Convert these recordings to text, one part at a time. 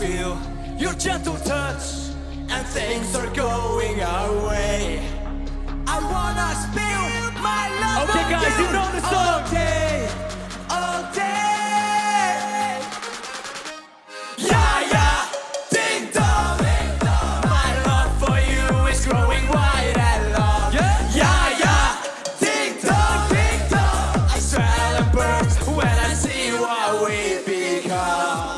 feel your gentle touch, and things are going our way. I wanna spill my love Okay, on guys, you know the song. all day, all day. Yeah, yeah, ding dong. My love for you is growing wide and long. Yeah, yeah, ding dong, ding dong. I swell and burst when I see what we become.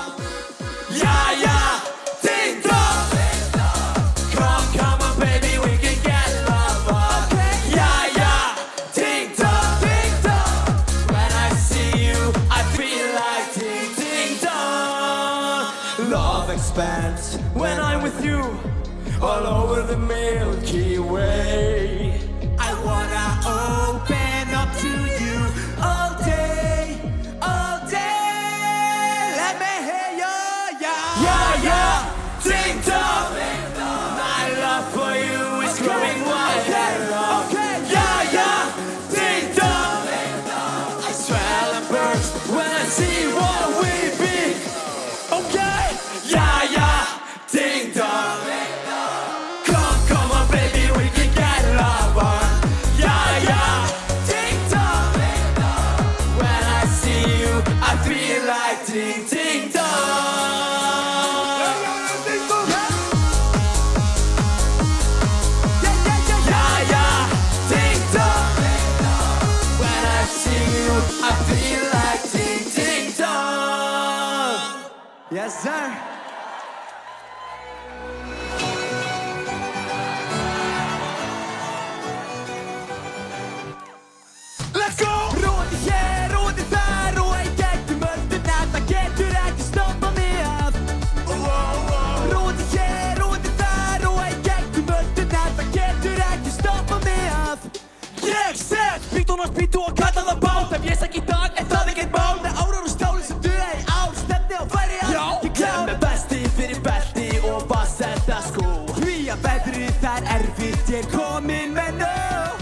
Yeah, yeah, ding dong. Come on, baby, we can get love on. Yeah, yeah, ding dong, ding dong. When I see you, I feel like ding dong. Love expands when I'm with you, all over the Milky Way. I wanna open up to you all day, all day. Let me hear you, yeah. Yeah, yeah, ding dong. My love for you is growing wide and long. Yeah, yeah, ding dong. I swell and burst when I see what we be. Okay, yeah, yeah, ding dong. Come on, baby, we can get love on. Yeah, yeah, ding dong. When I see you, I feel like ding dong. Yeah, yeah, ding dong. When I see you, I feel like ding dong. Yes, sir. Let's go! Róði hér, róði þar og í gegnum ölduna, það getur ekki stoppað mig af. Róði hér, róði þar og í gegnum ölduna, það getur ekki stoppað mig af. Ég set spýtun og spýtu og kalla það bát. Ef ég sæk í dag er það ekkert mál. Með árar og stáli sem duga í ár, stefni á færi að. Ég klem með vesti fyrir belti og vassenda skó. Því að veðrið það er erfitt, ég er komin með nóg.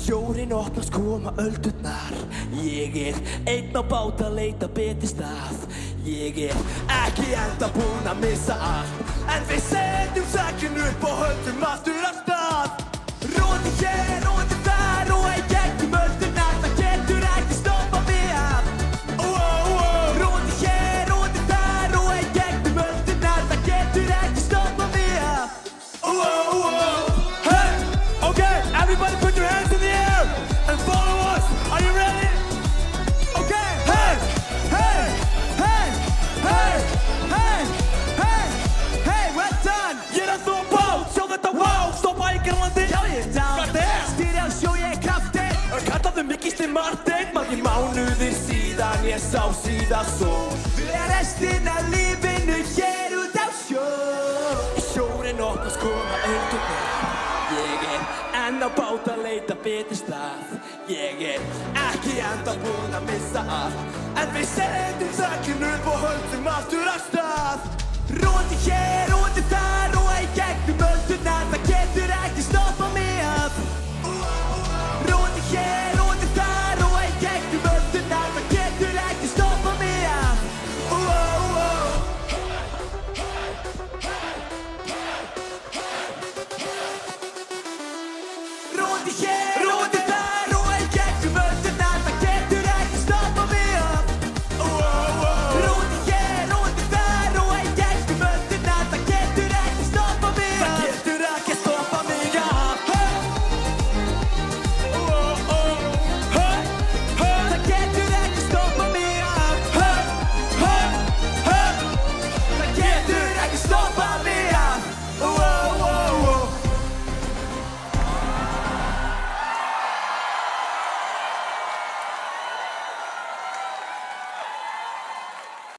Sjórinn opnast koma öldurnar. Ég er einn á bát að leita betri stað. Ég er ekki enda búinn að missa allt, en við setjum sækinn upp og höldum aftur af stað. Róði hér, róði þar og í gegnum öldurnar, það getur ekki stoppað mig af. Róði hér, róði þar og í gegnum öldurnar, það getur ekki stoppað mig af. Hey, okay, everybody put your hands in the air and follow us. Are you ready? Okay, hey, hey, hey, hey, hey, hey, hey, we're done. Ég er að þó bát, sjá þetta wow, stoppa í Grænlandi. Já, ég er down there, stýri á sjó, ég er kapteinn. Kallaðu mig Gísli Marteinn, margir mánuðir síðan ég sá síðan sól. Við erum restin af lífinu hér út á sjó. Sjórinn opnast koma öldurnar. Ég er enn á bát að leita betri stað. Ég er ekki enda búinn að missa allt, en við setjum sækinn upp og höldum aftur af stað. Róði hér, róði þar og í gegnum öldurnar, það getur ekki stoppað mig af. Róði hér, róði þar og í gegnum öldurnar, það getur ekki stoppað mig af. Róði hér.